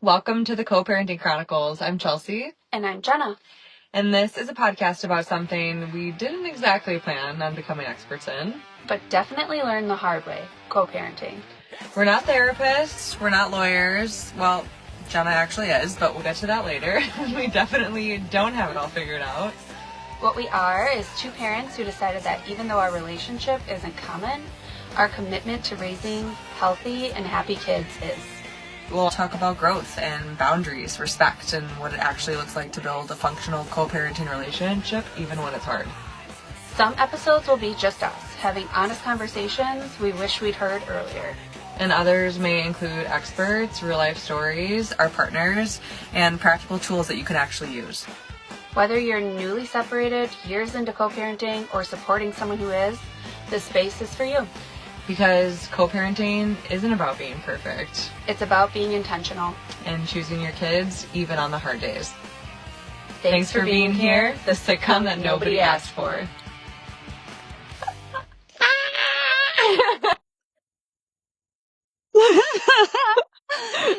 Welcome to the Coparenting Chronicles. I'm Chelsea. And I'm Jenna. And this is a podcast about something we didn't exactly plan on becoming experts in. But definitely learned the hard way, co-parenting. We're not therapists. We're not lawyers. Well, Jenna actually is, but we'll get to that later. We definitely don't have it all figured out. What we are is two parents who decided that even though our relationship isn't common, our commitment to raising healthy and happy kids is. We'll talk about growth and boundaries, respect, and what it actually looks like to build a functional co-parenting relationship, even when it's hard. Some episodes will be just us, having honest conversations we wish we'd heard earlier. And others may include experts, real-life stories, our partners, and practical tools that you can actually use. Whether you're newly separated, years into co-parenting, or supporting someone who is, this space is for you. Because co-parenting isn't about being perfect. It's about being intentional. And choosing your kids, even on the hard days. Thanks for being here, the sitcom that nobody asked for.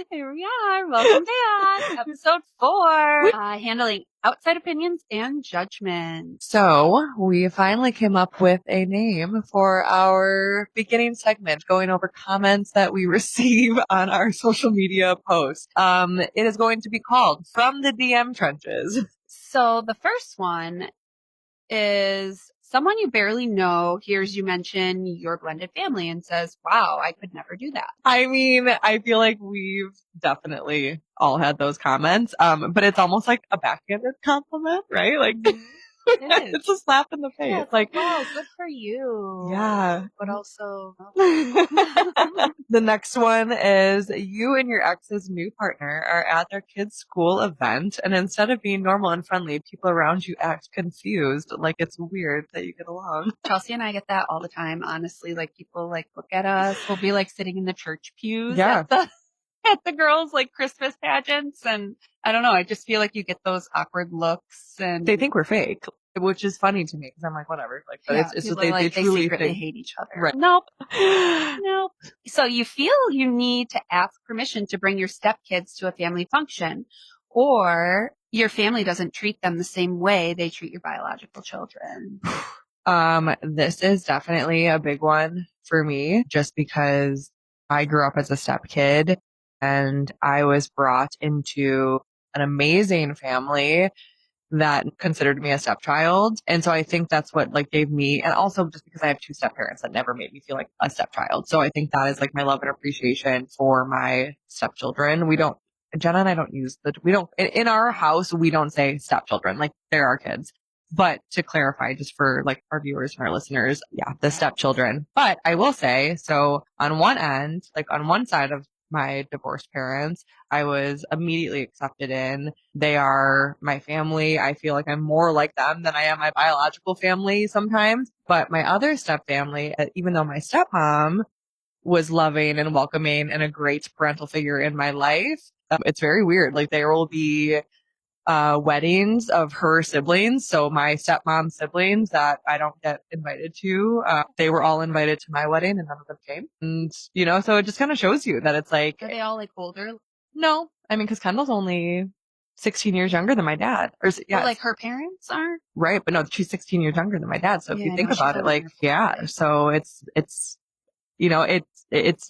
Here we are. Welcome back. Episode 4. Handling outside opinions and judgment. So we finally came up with a name for our beginning segment, going over comments that we receive on our social media posts. It is going to be called From the DM Trenches. So the first one is someone you barely know hears you mention your blended family and says, wow, I could never do that. I mean, I feel like we've definitely all had those comments. But it's almost like a backhanded compliment, right? Like it's a slap in the face. Yeah, it's like, wow, good for you. Yeah. But also The next one is you and your ex's new partner are at their kid's school event, and instead of being normal and friendly, people around you act confused, like it's weird that you get along. Chelsea and I get that all the time, honestly. Like people like look at us. We'll be like sitting in the church pews at the girls' like Christmas pageants, and I don't know. I just feel like you get those awkward looks, and they think we're fake, which is funny to me because I'm like, whatever. Like, but it's just they truly secretly hate each other. Right? Nope. So you feel you need to ask permission to bring your stepkids to a family function, or your family doesn't treat them the same way they treat your biological children. This is definitely a big one for me, just because I grew up as a step kid. And I was brought into an amazing family that considered me a stepchild. And so I think that's what like gave me, and also just because I have two step parents that never made me feel like a stepchild. So I think that is like my love and appreciation for my stepchildren. Jenna and I don't use in our house, we don't say stepchildren, like they're our kids. But to clarify, just for like our viewers and our listeners, the stepchildren. But I will say, so on one end, like on one side of my divorced parents, I was immediately accepted in. They are my family. I feel like I'm more like them than I am my biological family sometimes. But my other step family, even though my stepmom was loving and welcoming and a great parental figure in my life, it's very weird. Like there will be weddings of her siblings. So my stepmom's siblings that I don't get invited to, they were all invited to my wedding and none of them came. And, so it just kind of shows you that it's like. Are they all like older? No. I mean, cause Kendall's only 16 years younger than my dad. Well, like her parents are? Right. But no, she's 16 years younger than my dad. So if you think about it, like, so it's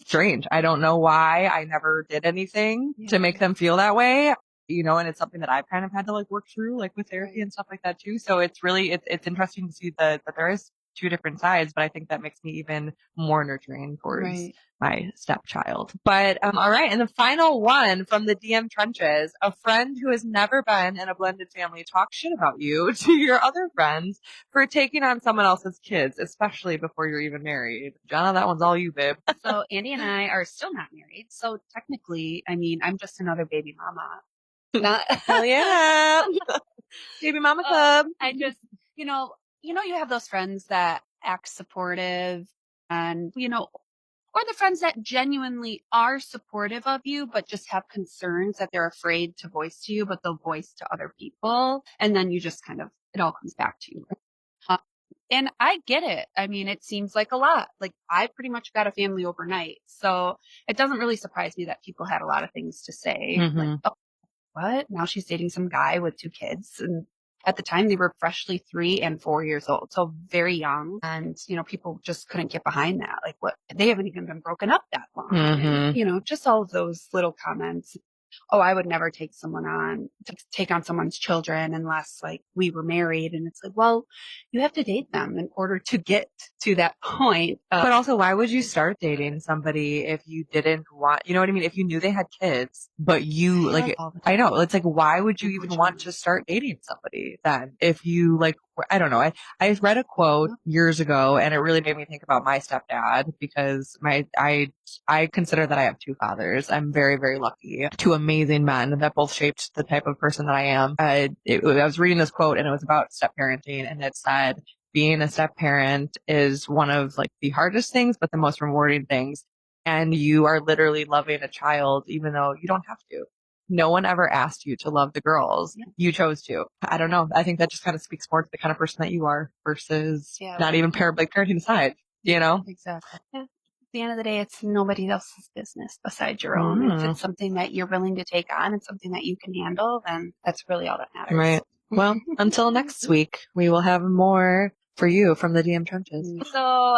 strange. I don't know why I never did anything to make them feel that way. And it's something that I've kind of had to like work through, like with therapy and stuff like that too. So it's really, it's interesting to see that there is two different sides, but I think that makes me even more nurturing towards my stepchild. But, all right. And the final one from the DM trenches, a friend who has never been in a blended family talks shit about you to your other friends for taking on someone else's kids, especially before you're even married. Jenna, that one's all you, babe. So Andy and I are still not married. So technically, I mean, I'm just another baby mama. Hell yeah. Baby mama club. I just, you have those friends that act supportive and, or the friends that genuinely are supportive of you, but just have concerns that they're afraid to voice to you, but they'll voice to other people. And then you just kind of, it all comes back to you. And I get it. I mean, it seems like a lot. Like I pretty much got a family overnight. So it doesn't really surprise me that people had a lot of things to say. Like, Mm-hmm. oh, what? Now she's dating some guy with 2 kids. And at the time they were freshly 3 and 4 years old. So very young. And, people just couldn't get behind that. Like what? They haven't even been broken up that long. And, Mm-hmm. just all of those little comments. Oh, I would never take on someone's children unless like we were married. And it's like, well, you have to date them in order to get to that point. But also, why would you start dating somebody if you didn't want, you know what I mean? If you knew they had kids, but you like, all the I time. know, it's like, why would you even want Unfortunately. to start dating somebody then? If you like, I don't know. I read a quote years ago and it really made me think about my stepdad because I consider that I have two fathers. I'm very, very lucky. Two amazing men that both shaped the type of person that I am. I was reading this quote and it was about step parenting and it said, being a step parent is one of like the hardest things, but the most rewarding things. And you are literally loving a child, even though you don't have to. No one ever asked you to love the girls. Yeah. You chose to. I don't know. I think that just kind of speaks more to the kind of person that you are versus not even parenting aside, Exactly. Yeah. At the end of the day, it's nobody else's business besides your own. If it's something that you're willing to take on and something that you can handle, then that's really all that matters. Right. Well, until next week, we will have more for you from the DM trenches. So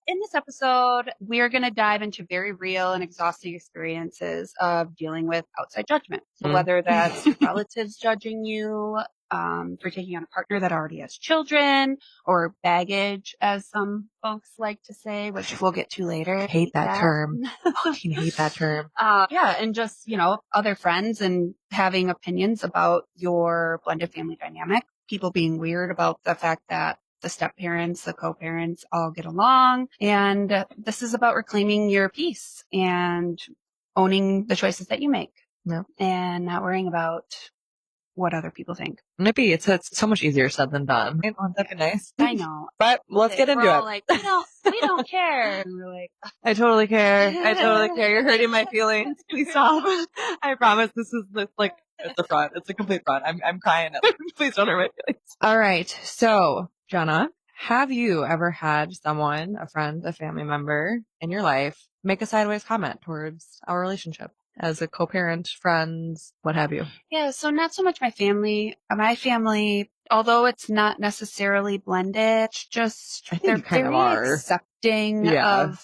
in this episode, we are going to dive into very real and exhausting experiences of dealing with outside judgment. So whether that's relatives judging you, for taking on a partner that already has children, or baggage, as some folks like to say, which we'll get to later. I hate that term. I hate that term. Yeah, and just, other friends and having opinions about your blended family dynamic. People being weird about the fact that the step parents, the co-parents all get along. And this is about reclaiming your peace and owning the choices that you make. Yeah. And not worrying about what other people think. Maybe it's so much easier said than done. Wouldn't that be nice? I know. But let's get into it. Like, we don't care. And we're like, I totally care. I totally care. You're hurting my feelings. Please stop. I promise this is like, it's a front. It's a complete front. I'm crying. Please don't hurt my feelings. All right. So, Jenna, have you ever had someone, a friend, a family member in your life make a sideways comment towards our relationship as a co-parent, friends, what have you? Yeah. So not so much my family. My family, although it's not necessarily blended, it's just, they're very accepting of,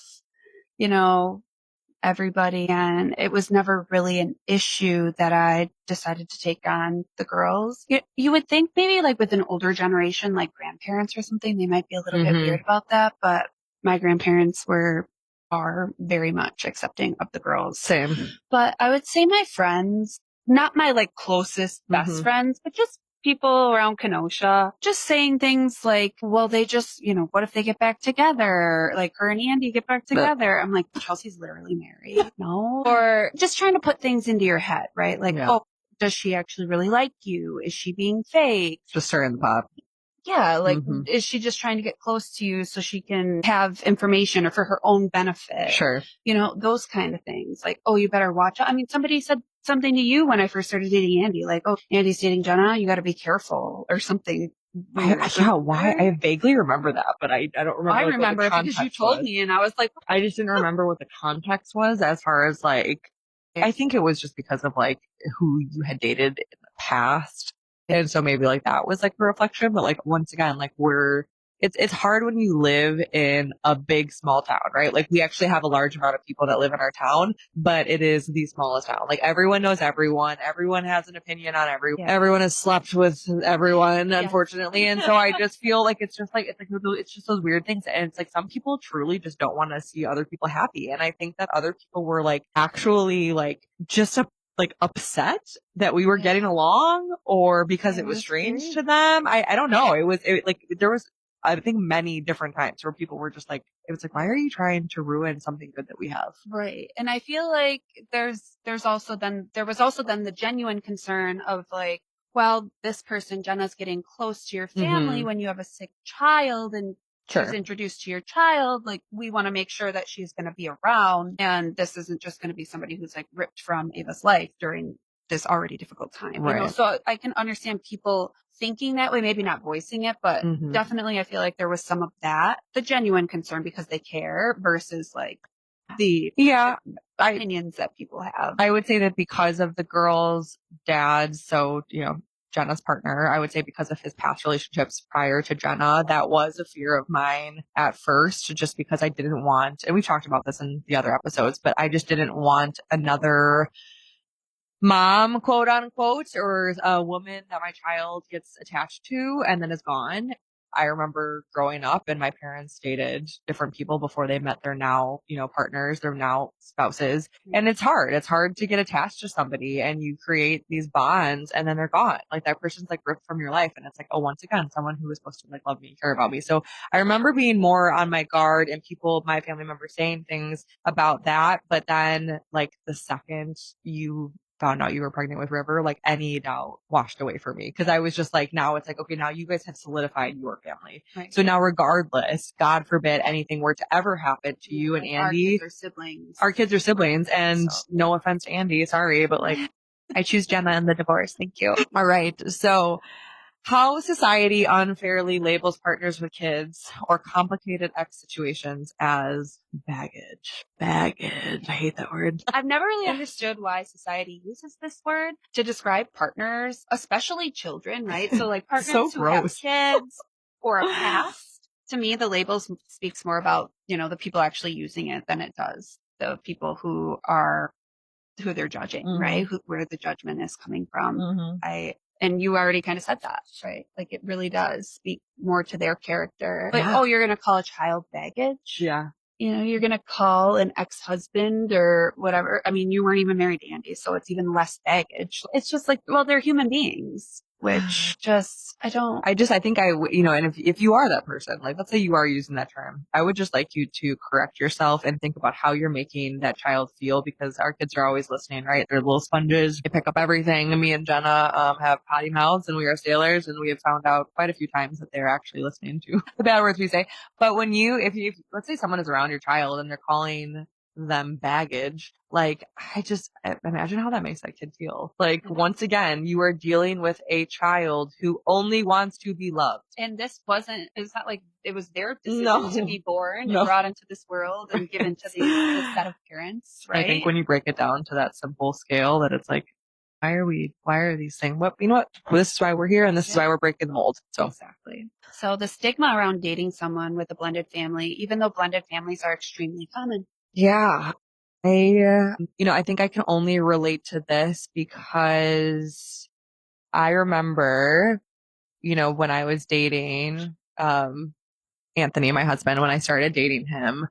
everybody. And it was never really an issue that I decided to take on the girls. You would think maybe like with an older generation, like grandparents or something, they might be a little bit weird about that. But my grandparents are very much accepting of the girls. Same. But I would say my friends, not my like closest best friends, but just people around Kenosha, just saying things like, well, they just, what if they get back together? Like her and Andy get back together. I'm like, Chelsea's literally married. No. Or just trying to put things into your head, right? Like, oh, does she actually really like you? Is she being fake? Just stirring the pot. Yeah, like, is she just trying to get close to you so she can have information or for her own benefit? Sure. Those kind of things. Like, oh, you better watch out. I mean, somebody said something to you when I first started dating Andy, like, oh, Andy's dating Jenna, you got to be careful or something. Why? I vaguely remember that, but I don't remember. I remember it because you told me and I was like, I just didn't remember what the context was as far as like, I think it was just because of like who you had dated in the past. And so maybe like that was like a reflection, but like once again, like it's hard when you live in a big small town, right? Like we actually have a large amount of people that live in our town, but it is the smallest town. Like everyone knows everyone. Everyone has an opinion on everyone. Yeah. Everyone has slept with everyone, unfortunately. And so I just feel like it's just those weird things. And it's like some people truly just don't want to see other people happy. And I think that other people were like actually like just upset that we were getting along or because it was strange to them. I don't know. There was, I think many different times where people were just like, it was like, why are you trying to ruin something good that we have? Right. And I feel like there was also then the genuine concern of like, well, this person, Jenna's getting close to your family when you have a sick child and she's introduced to your child. Like we want to make sure that she's going to be around and this isn't just going to be somebody who's like ripped from Ava's life during this already difficult time, Right. so I can understand people thinking that way, maybe not voicing it, but definitely I feel like there was some of that, the genuine concern because they care versus like the Yeah. opinions that people have. I would say that because of the girl's dad, so, Jenna's partner, I would say because of his past relationships prior to Jenna, that was a fear of mine at first, just because I didn't want, and we've talked about this in the other episodes, but I just didn't want another mom, quote unquote, or a woman that my child gets attached to and then is gone. I remember growing up and my parents dated different people before they met their now, partners, their now spouses. And it's hard. It's hard to get attached to somebody and you create these bonds and then they're gone. Like that person's like ripped from your life. And it's like, oh, once again, someone who was supposed to like love me, care about me. So I remember being more on my guard and people, my family members saying things about that. But then like the second you found out you were pregnant with River, like any doubt washed away for me. Cause I was just like, now it's like, okay, now you guys have solidified your family. Right. So now regardless, God forbid anything were to ever happen to you and Andy. Our kids are siblings. And no offense to Andy, sorry, but like I choose Jenna in the divorce. Thank you. All right. So how society unfairly labels partners with kids or complicated ex situations as baggage. Baggage. I hate that word. I've never really understood why society uses this word to describe partners, especially children, right? So like partners who have kids or a past. To me, the labels speaks more about, the people actually using it than it does the people who they're judging, right? Where the judgment is coming from. And you already kind of said that, right? Like it really does speak more to their character. Like, oh, you're going to call a child baggage? Yeah. You're going to call an ex-husband or whatever. I mean, you weren't even married to Andy, so it's even less baggage. It's just like, well, they're human beings, which I think and if you are that person, like let's say you are using that term, I would just like you to correct yourself and think about how you're making that child feel because our kids are always listening, right? They're little sponges. They pick up everything. And me and Jenna, have potty mouths and we are sailors and we have found out quite a few times that they're actually listening to the bad words we say. But when if let's say someone is around your child and they're calling them baggage, like I imagine how that makes that kid feel. Like once again, you are dealing with a child who only wants to be loved. And it's not like it was their decision to be born and brought into this world and given to this set of parents, right? I think when you break it down to that simple scale that it's like, why are these things? Well, this is why we're here and this is why we're breaking the mold. So exactly. So the stigma around dating someone with a blended family, even though blended families are extremely common. Yeah. I think I can only relate to this because I remember, when I was dating, Anthony, my husband, when I started dating him,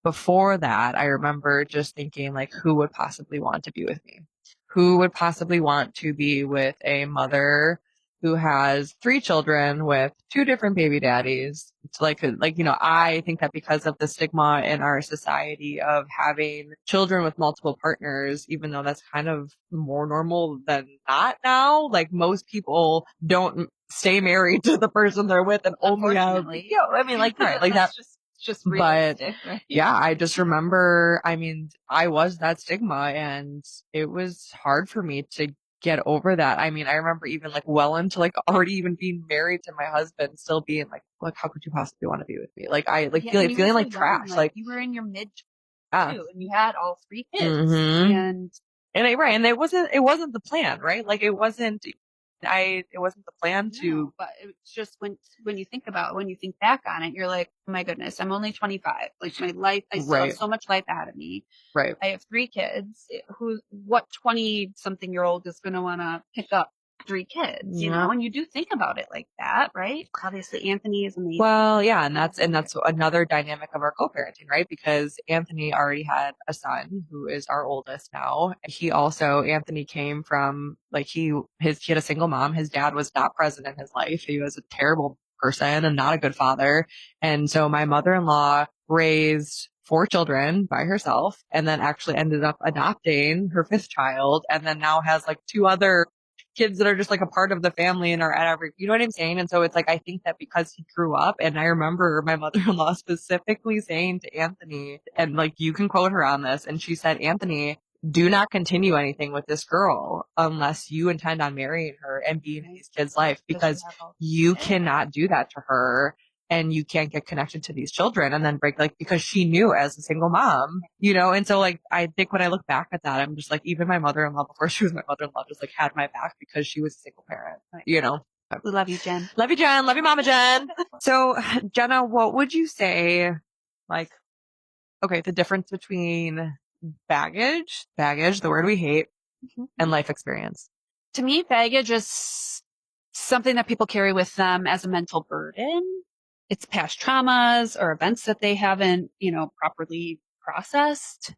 before that, I remember just thinking like, who would possibly want to be with me? Who would possibly want to be with a mother who has 3 children with 2 different baby daddies? It's I think that because of the stigma in our society of having children with multiple partners, even though that's kind of more normal than not now, like most people don't stay married to the person they're with and only have, right, like that. Just realistic, but right? yeah, I just remember, I was that stigma and it was hard for me to get over that. I remember even like well into like already even being married to my husband, still being like, how could you possibly want to be with me? Like I feeling like trash. Like you were in your mid too, and you had all 3 kids, and it wasn't the plan, right? Like it wasn't the plan to. But it's just when you think back on it, you're like, oh my goodness, I'm only 25. Like my life, I still have so much life ahead of me. Right. I have 3 kids. What 20-something-year-old is going to want to pick up 3 kids, and you do think about it like that, right? Obviously Anthony is amazing. Well, yeah. And that's another dynamic of our co-parenting, right? Because Anthony already had a son who is our oldest now. Anthony came from he had a single mom. His dad was not present in his life. He was a terrible person and not a good father. And so my mother-in-law raised 4 children by herself and then actually ended up adopting her 5th child and then now has 2 other kids that are just a part of the family and are at every, you know what I'm saying? And so it's I think that because he grew up, and I remember my mother-in-law specifically saying to Anthony, and you can quote her on this, and she said, Anthony, do not continue anything with this girl unless you intend on marrying her and being in these kids' life, because have all you kids. cannot do that to her. And you can't get connected to these children and then break, like, because she knew as a single mom, you know? And so, like, I think when I look back at that, I'm just like, even my mother-in-law, before she was my mother-in-law, just like had my back because she was a single parent, you know? We love you, Jen. Love you, Jen. Love you, Mama Jen. So, Jenna, what would you say, like, okay, the difference between baggage, the word we hate, and life experience? To me, baggage is something that people carry with them as a mental burden. It's past traumas or events that they haven't, properly processed.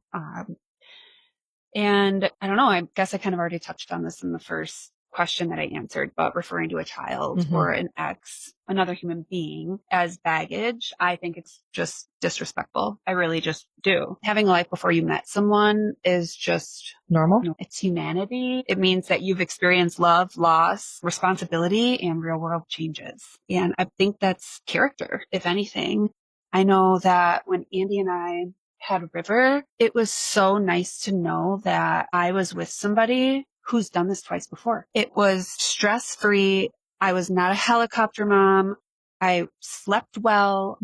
And I don't know, I guess I kind of already touched on this in the first question that I answered, but referring to a child or an ex, another human being as baggage, I think it's just disrespectful. I really just do. Having a life before you met someone is just Normal? it's humanity. It means that you've experienced love, loss, responsibility, and real world changes. And I think that's character, if anything. I know that when Andy and I had River, it was so nice to know that I was with somebody who's done this twice before. It was stress free. I was not a helicopter mom. I slept well.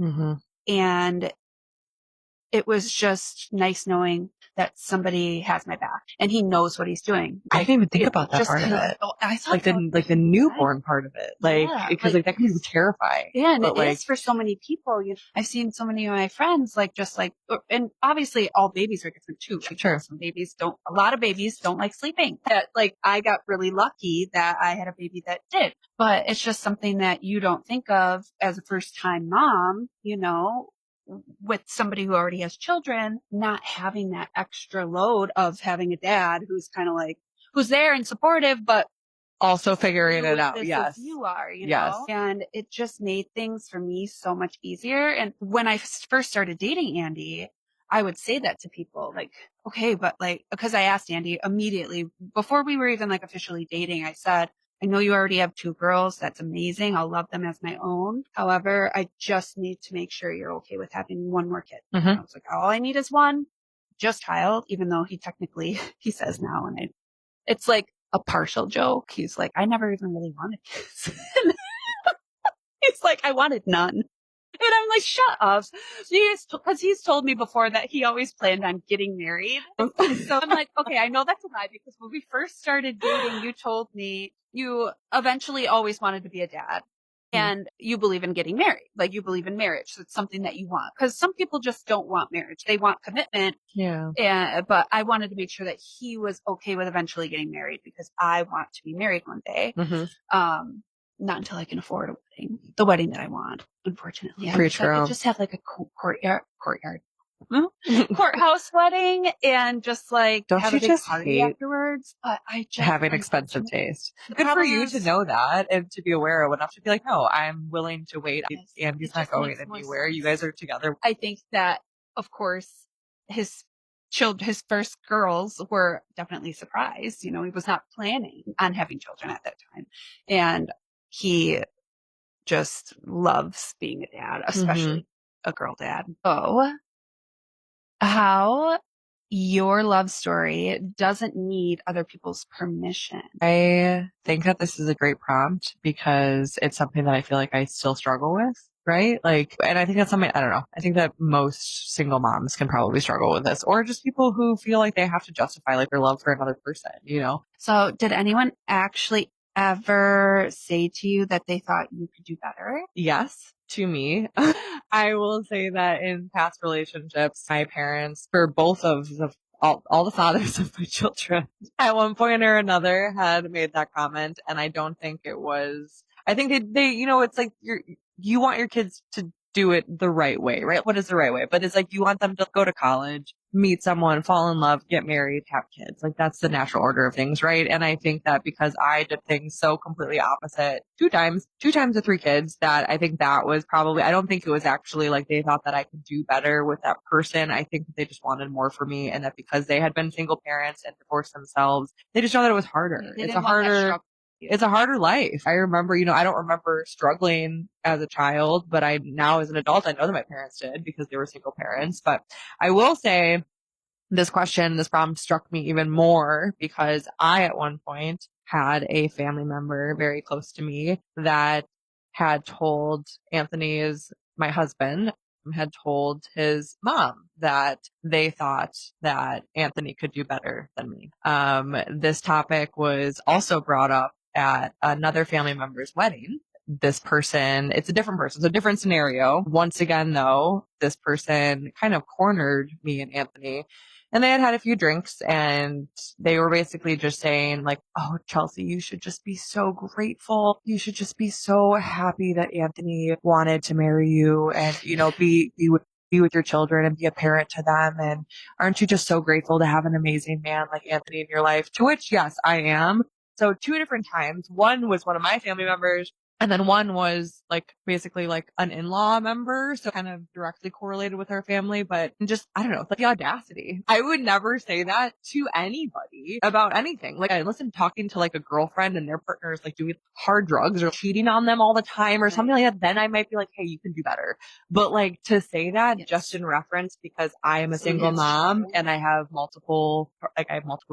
And it was just nice knowing that somebody has my back and he knows what he's doing. I didn't even think about that part of it. I thought Like the newborn part of it. Because that can be terrifying. Yeah, and it is for so many people. I've seen so many of my friends, and obviously all babies are different too. Sure. A lot of babies don't like sleeping. I got really lucky that I had a baby that did, but it's just something that you don't think of as a first time mom, with somebody who already has children, not having that extra load of having a dad who's kind of who's there and supportive, but also figuring it out. Yes. You are, know, and it just made things for me so much easier. And when I first started dating Andy, I would say that to people okay, but because I asked Andy immediately before we were even officially dating, I said, I know you already have 2 girls. That's amazing. I'll love them as my own. However, I just need to make sure you're okay with having one more kid. I was like, all I need is one, just child, even though he technically, he says now, and it's like a partial joke. He's like, I never even really wanted kids. He's like, I wanted none. And I'm like, shut up. Because he's told me before that he always planned on getting married. So I'm like, okay, I know that's a lie because when we first started dating, you told me you eventually always wanted to be a dad. And you believe in getting married. You believe in marriage. So it's something that you want. Because some people just don't want marriage. They want commitment. Yeah. But I wanted to make sure that he was okay with eventually getting married because I want to be married one day. Not until I can afford a wedding. The wedding that I want, unfortunately. I just have a courtyard. Courthouse wedding and just don't have you a big just party hate afterwards. But I just having expensive taste. Good for you to know that and to be aware of enough to be like, no, I'm willing to wait. Andy's not going anywhere. You guys are together. I think that, of course, his first girls were definitely surprised. He was not planning on having children at that time. And he just loves being a dad, especially a girl dad. Oh, how your love story doesn't need other people's permission. I think that this is a great prompt because it's something that I feel like I still struggle with. Right? And I think that's something, I don't know. I think that most single moms can probably struggle with this, or just people who feel like they have to justify their love for another person, So did anyone actually ever say to you that they thought you could do better? Yes, to me. I will say that in past relationships, my parents, for both of all the fathers of my children, at one point or another had made that comment. And I don't think it was, I think they it's like you want your kids to do it the right way, right? What is the right way? But it's you want them to go to college, meet someone, fall in love, get married, have kids. That's the natural order of things, right? And I think that because I did things so completely opposite two times with 3 kids, that I think that was probably, I don't think it was actually they thought that I could do better with that person. I think that they just wanted more for me, and that because they had been single parents and divorced themselves, they just know that it was harder. It's a harder life. I remember, I don't remember struggling as a child, but now as an adult, I know that my parents did because they were single parents. But I will say this problem struck me even more because I, at one point, had a family member very close to me that had told my husband, had told his mom that they thought that Anthony could do better than me. This topic was also brought up at another family member's wedding. This person, it's a different person, it's a different scenario. Once again, though, this person kind of cornered me and Anthony, and they had had a few drinks, and they were basically just saying like, "Oh, Chelsea, you should just be so grateful. You should just be so happy that Anthony wanted to marry you and, be with your children and be a parent to them. And aren't you just so grateful to have an amazing man like Anthony in your life?" To which, yes, I am. So two different times. One was one of my family members, and then one was like basically like an in-law member, so kind of directly correlated with our family, but just, I don't know, like the audacity. I would never say that to anybody about anything. Like, I listen talking to like a girlfriend and their partner is like doing hard drugs or cheating on them all the time or something like that, then I might be like, hey, you can do better. But like to say that just in reference because I am a single mom and I have multiple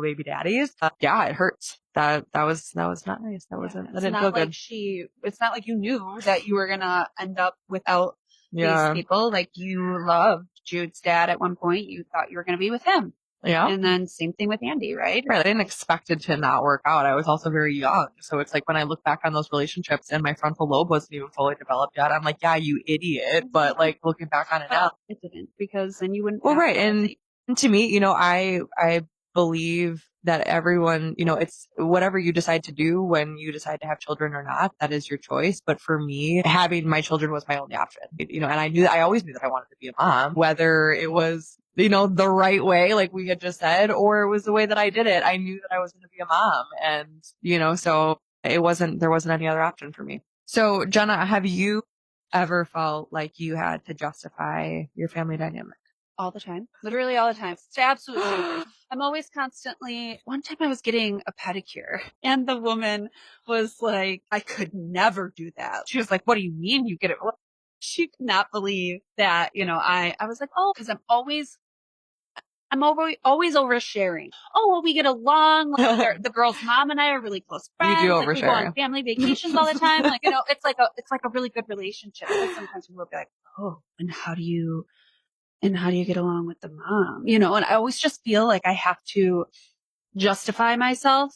baby daddies, yeah, it hurts. That was not nice. That didn't feel good. It's not like you knew that you were gonna end up without these people. Like, you loved Jude's dad at one point. You thought you were gonna be with him. Yeah. And then same thing with Andy, right? Right. I didn't expect it to not work out. I was also very young. So it's like when I look back on those relationships and my frontal lobe wasn't even fully developed yet, I'm like, yeah, you idiot. But like looking back on it now. It didn't, because then you wouldn't. Well, right. And to me, I believe that everyone, it's whatever you decide to do when you decide to have children or not, that is your choice. But for me, having my children was my only option, and I always knew that I wanted to be a mom, whether it was, the right way, like we had just said, or it was the way that I did it. I knew that I was going to be a mom, and, so there wasn't any other option for me. So Jenna, have you ever felt like you had to justify your family dynamic? All the time. Literally all the time. It's absolutely. I'm always constantly. One time I was getting a pedicure and the woman was like, I could never do that. She was like, what do you mean you get it? She could not believe that, I was like, oh, because I'm always oversharing. Oh, well, we get along. Like, the girl's mom and I are really close friends. You do like, overshare. We go on family vacations all the time. Like, it's like a really good relationship. But sometimes people will be like, oh, and how do you get along with the mom? And I always just feel like I have to justify myself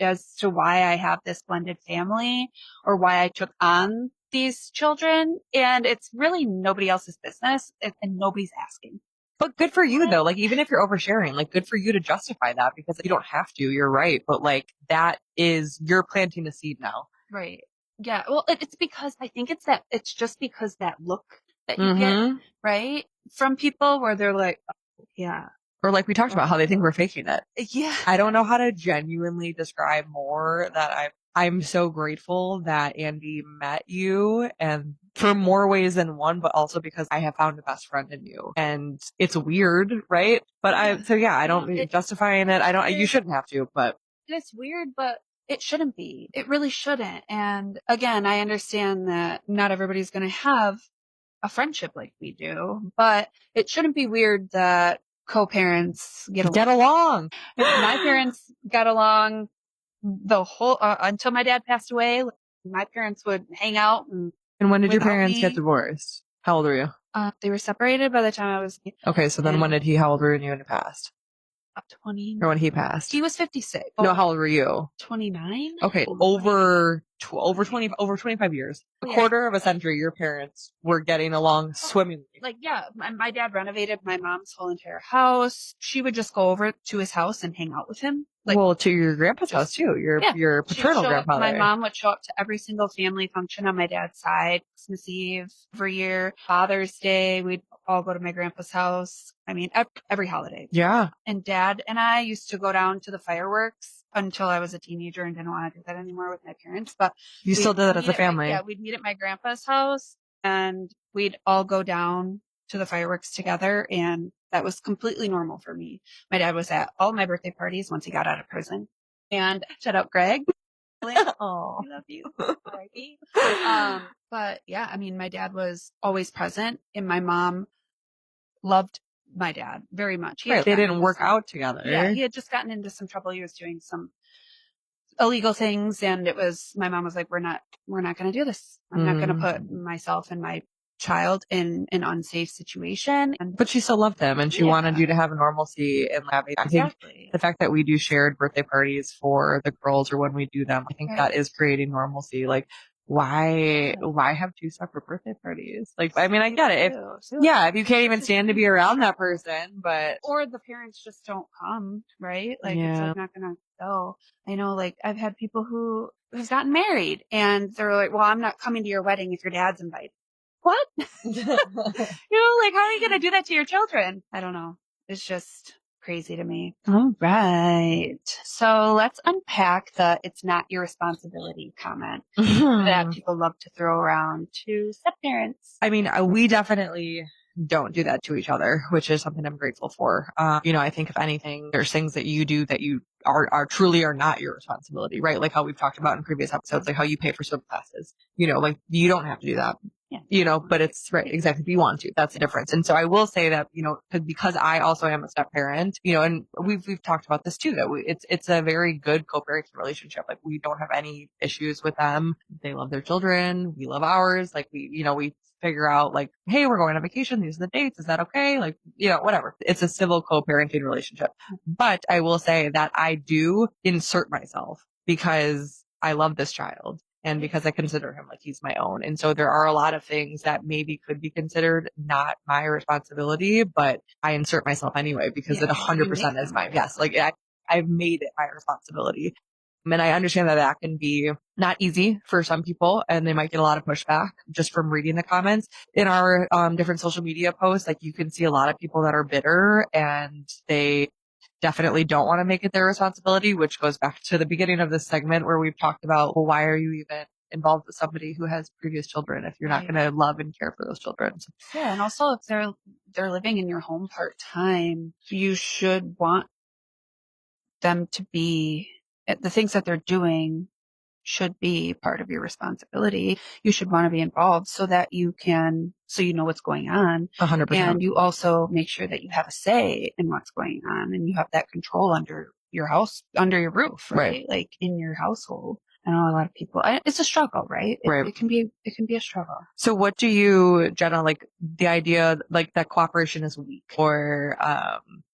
as to why I have this blended family or why I took on these children. And it's really nobody else's business and nobody's asking. But good for you though. Like, even if you're oversharing, like, good for you to justify that, because you don't have to, you're right. But like, you're planting a seed now. Right. Yeah. Well, it's because I think it's just because that look that you get, right, from people where they're like, oh, yeah. Or like we talked about how they think we're faking it. Yeah. I don't know how to genuinely describe more that I'm so grateful that Andy met you, and for more ways than one, but also because I have found a best friend in you. And it's weird, right? But I don't justifying it. You shouldn't have to, but it's weird, but it shouldn't be. It really shouldn't. And again, I understand that not everybody's going to have a friendship like we do, but it shouldn't be weird that co-parents get along. My parents got along the whole until my dad passed away. My parents would hang out. And when did your parents get divorced? How old were you? They were separated by the time I was. Okay, so then how old were you when he passed? 20. Or when he passed? He was 56. No, how old were you? 29. Okay, over 25 years. A quarter of a century, your parents were getting along swimmingly. Like, yeah, my dad renovated my mom's whole entire house. She would just go over to his house and hang out with him. Like, well, to your grandpa's house too. Your paternal grandfather. My mom would show up to every single family function on my dad's side. Christmas Eve every year, Father's Day, we'd all go to my grandpa's house. I mean, every holiday. Yeah. And Dad and I used to go down to the fireworks until I was a teenager and didn't want to do that anymore with my parents. But you still did it as a family. We'd meet at my grandpa's house and we'd all go down to the fireworks together, and that was completely normal for me. My dad was at all my birthday parties once he got out of prison. And shout out Greg. Oh, I love you. But yeah, I mean, my dad was always present, and my mom loved my dad very much. Right. They didn't work out together. Yeah. He had just gotten into some trouble. He was doing some illegal things, and my mom was like, we're not going to do this. I'm not going to put myself and my child in an unsafe situation. But she still loved him, and she wanted you to have normalcy and having. I think the fact that we do shared birthday parties for the girls, or when we do them, I think that is creating normalcy. Like, why have two separate birthday parties? Like, I mean, I get it. If you can't even stand to be around that person, but or the parents just don't come, right? Like, it's like not gonna go. I know, like, I've had people who have gotten married, and they're like, well, I'm not coming to your wedding if your dad's invited. What? Like, how are you going to do that to your children? I don't know. It's just crazy to me. All right. So let's unpack the "it's not your responsibility" comment that people love to throw around to step-parents. I mean, we definitely don't do that to each other, which is something I'm grateful for. I think if anything, there's things that you do that you are truly are not your responsibility, right? Like how we've talked about in previous episodes, like how you pay for swim classes, like you don't have to do that. But it's right. Exactly. If you want to, that's the difference. And so I will say that, because I also am a step parent, and we've talked about this too, that it's a very good co-parenting relationship. Like we don't have any issues with them. They love their children. We love ours. Like we figure out like, hey, we're going on vacation. These are the dates. Is that okay? Like, whatever. It's a civil co-parenting relationship. But I will say that I do insert myself because I love this child. And because I consider him like he's my own. And so there are a lot of things that maybe could be considered not my responsibility, but I insert myself anyway because it 100% is mine. Yes. Like I've made it my responsibility. And I understand that can be not easy for some people, and they might get a lot of pushback just from reading the comments in our different social media posts. Like you can see a lot of people that are bitter, and they definitely don't want to make it their responsibility, which goes back to the beginning of this segment where we've talked about, well, why are you even involved with somebody who has previous children if you're not going to love and care for those children? Yeah. And also if they're living in your home part-time, you should want them to be, the things that they're doing should be part of your responsibility. You should want to be involved so you know what's going on. 100%. And you also make sure that you have a say in what's going on, and you have that control under your house, under your roof, right? Like in your household. I know a lot of people, it's a struggle, right? It can be a struggle. So what do you, Jenna, like the idea like that cooperation is weak, or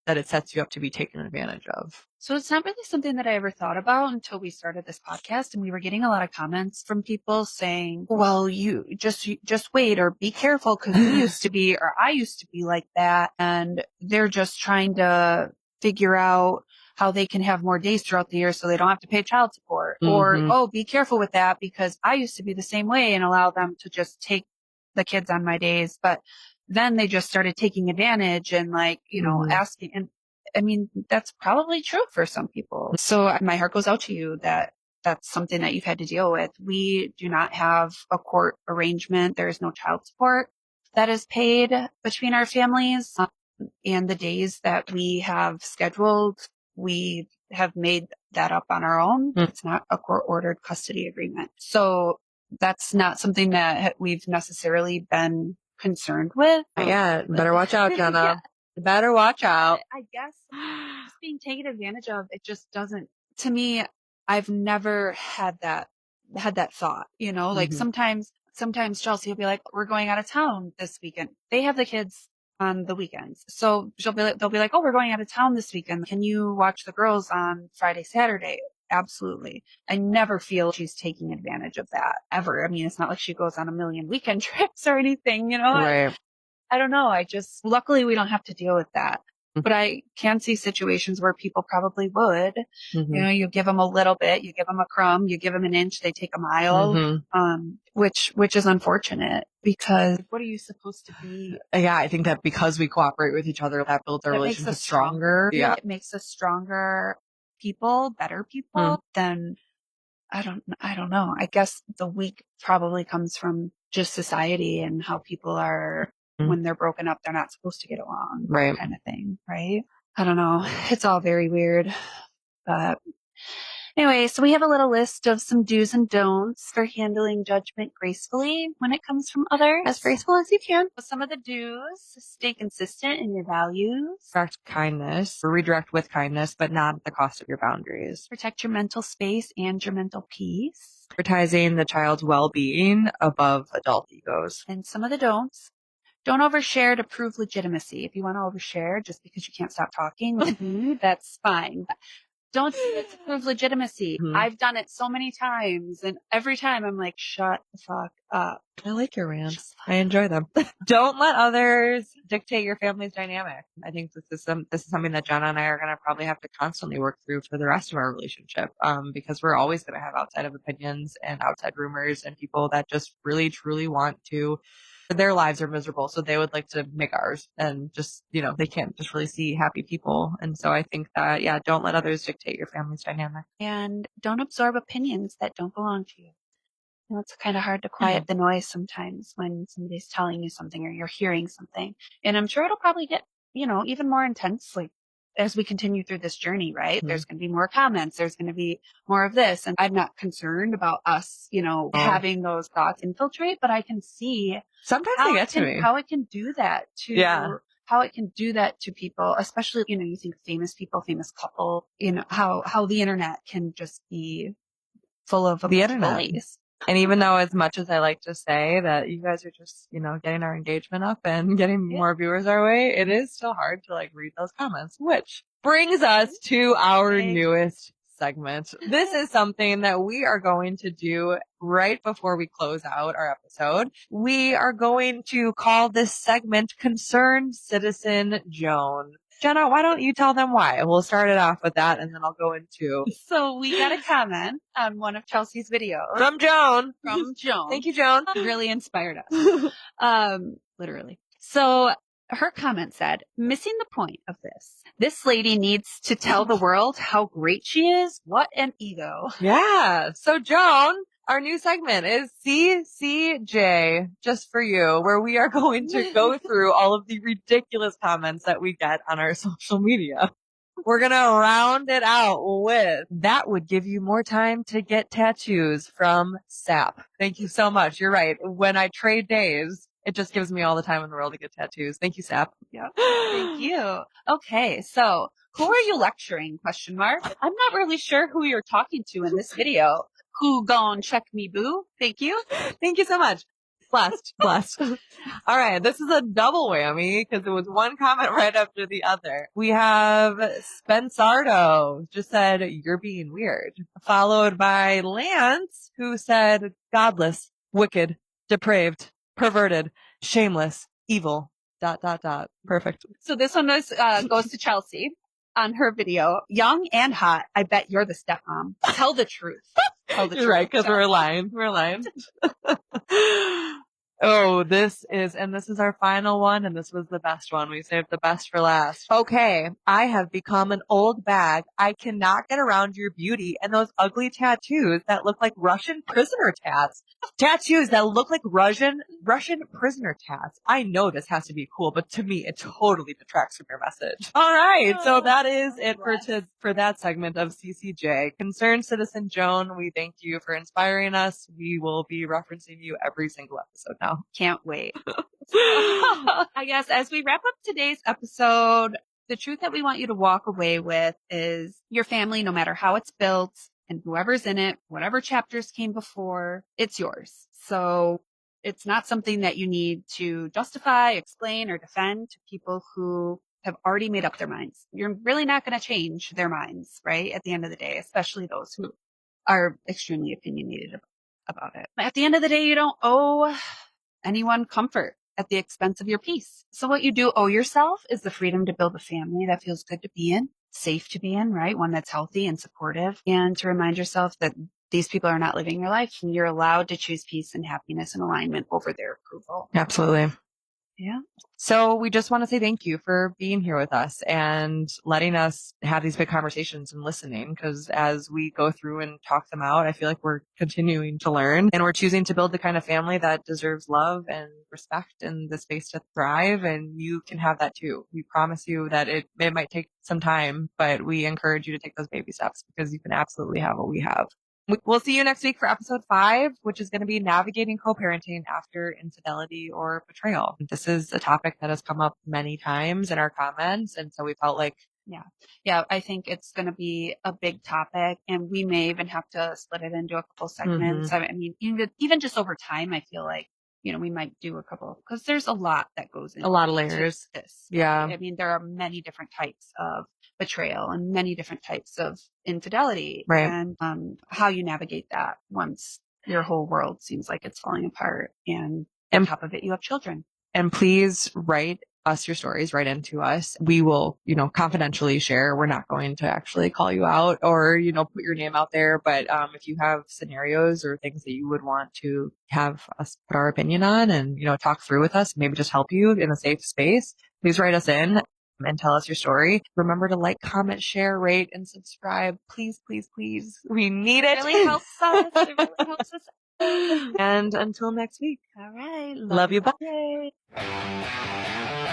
that it sets you up to be taken advantage of? So it's not really something that I ever thought about until we started this podcast, and we were getting a lot of comments from people saying, well, you just wait, or be careful because you used to be, or I used to be like that. And they're just trying to figure out how they can have more days throughout the year so they don't have to pay child support. Or, be careful with that because I used to be the same way, and allow them to just take the kids on my days. But then they just started taking advantage and asking. And I mean, that's probably true for some people. So my heart goes out to you that that's something that you've had to deal with. We do not have a court arrangement. There is no child support that is paid between our families. And the days that we have scheduled, we have made that up on our own. It's not a court ordered custody agreement. So that's not something that we've necessarily been concerned with. Yeah. Better watch out, Jenna. Better watch out. I guess just being taken advantage of, it just doesn't, to me, I've never had that thought, like sometimes Chelsea will be like, we're going out of town this weekend. They have the kids on the weekends. So they'll be like, oh, we're going out of town this weekend. Can you watch the girls on Friday, Saturday? Absolutely. I never feel she's taking advantage of that ever. I mean, it's not like she goes on a million weekend trips or anything, Right. I don't know. Luckily we don't have to deal with that, but I can see situations where people probably would, you give them a little bit, you give them a crumb, you give them an inch, they take a mile, which is unfortunate because what are you supposed to be? Yeah. I think that because we cooperate with each other, that builds our relationship stronger. Yeah. It makes us stronger people, better people than, I don't know. I guess the weak probably comes from just society and how people are. When they're broken up, they're not supposed to get along, kind of thing, right? I don't know. It's all very weird, but Anyway, so we have a little list of some do's and don'ts for handling judgment gracefully when it comes from others. As graceful as you can. Some of the do's: stay consistent in your values. Direct kindness, redirect with kindness, but not at the cost of your boundaries. Protect your mental space and your mental peace. Prioritizing the child's well-being above adult egos. And some of the don'ts: don't overshare to prove legitimacy. If you want to overshare just because you can't stop talking, that's fine. But don't do it to prove legitimacy. I've done it so many times, and every time I'm like, shut the fuck up. I like your rants. I enjoy them. Don't let others dictate your family's dynamic. I think this is something that Jenna and I are going to probably have to constantly work through for the rest of our relationship, because we're always going to have outside of opinions and outside rumors and people that just really, truly want to. Their lives are miserable, so they would like to make ours, and just, they can't just really see happy people. And so I think that, yeah, don't let others dictate your family's dynamic. And don't absorb opinions that don't belong to you. It's kind of hard to quiet the noise sometimes when somebody's telling you something or you're hearing something. And I'm sure it'll probably get, even more intense, like, as we continue through this journey, right? There's going to be more comments. There's going to be more of this. And I'm not concerned about us, having those thoughts infiltrate, but I can see sometimes they get to me. How it can do that to how it can do that to people, especially, you think famous people, famous couple, how the internet can just be full of the internet. Bullies. And even though, as much as I like to say that you guys are just, getting our engagement up and getting more viewers our way, it is still hard to read those comments, which brings us to our newest segment. This is something that we are going to do right before we close out our episode. We are going to call this segment Concerned Citizen Joan. Jenna, why don't you tell them why? We'll start it off with that, and then I'll go into. So we got a comment on one of Chelsea's videos. From Joan. Thank you, Joan. Really inspired us. Literally. So her comment said, missing the point of this. This lady needs to tell the world how great she is. What an ego. Yeah. So Joan, our new segment is CCJ, just for you, where we are going to go through all of the ridiculous comments that we get on our social media. We're going to round it out with, that would give you more time to get tattoos from SAP. Thank you so much. You're right. When I trade days, it just gives me all the time in the world to get tattoos. Thank you, SAP. Yeah. Thank you. Okay. So who are you lecturing? ? I'm not really sure who you're talking to in this video. Who gone check me, boo? Thank you. Thank you so much. Blessed. All right. This is a double whammy because it was one comment right after the other. We have Spensardo just said, you're being weird. Followed by Lance, who said, godless, wicked, depraved, perverted, shameless, evil, ... Perfect. So this one goes to Chelsea on her video. Young and hot. I bet you're the stepmom. Tell the truth. You're right, because we're aligned. Oh, this is our final one, and this was the best one. We saved the best for last. Okay, I have become an old bag. I cannot get around your beauty and those ugly tattoos that look like Russian prisoner tats. Tattoos that look like Russian prisoner tats. I know this has to be cool, but to me, it totally detracts from your message. All right, so that is it for that segment of CCJ. Concerned Citizen Joan, we thank you for inspiring us. We will be referencing you every single episode now. Can't wait. I guess as we wrap up today's episode, the truth that we want you to walk away with is your family, no matter how it's built and whoever's in it, whatever chapters came before, it's yours. So it's not something that you need to justify, explain, or defend to people who have already made up their minds. You're really not going to change their minds, right? At the end of the day, especially those who are extremely opinionated about it. At the end of the day, you don't owe anyone comfort at the expense of your peace. So what you do owe yourself is the freedom to build a family that feels good to be in, safe to be in, right? One that's healthy and supportive, and to remind yourself that these people are not living your life and you're allowed to choose peace and happiness and alignment over their approval. Absolutely. Yeah. So we just want to say thank you for being here with us and letting us have these big conversations and listening. Because as we go through and talk them out, I feel like we're continuing to learn and we're choosing to build the kind of family that deserves love and respect and the space to thrive. And you can have that too. We promise you that it might take some time, but we encourage you to take those baby steps because you can absolutely have what we have. We'll see you next week for episode 5, which is going to be navigating co-parenting after infidelity or betrayal. This is a topic that has come up many times in our comments. And so we felt like, Yeah. Yeah. I think it's going to be a big topic and we may even have to split it into a couple segments. I mean, even just over time, I feel like, we might do a couple because there's a lot that goes a lot of into layers. this. Yeah. Right? I mean, there are many different types of betrayal and many different types of infidelity Right. and how you navigate that once your whole world seems like it's falling apart and on top of it, you have children. And please write us your stories, write into us. We will, confidentially share. We're not going to actually call you out or, put your name out there. But if you have scenarios or things that you would want to have us put our opinion on and, talk through with us, maybe just help you in a safe space, please write us in and tell us your story. Remember to like, comment, share, rate, and subscribe. Please, please, please. We need it. It really helps us. It really helps us. And until next week. All right. Love you. Bye. Bye.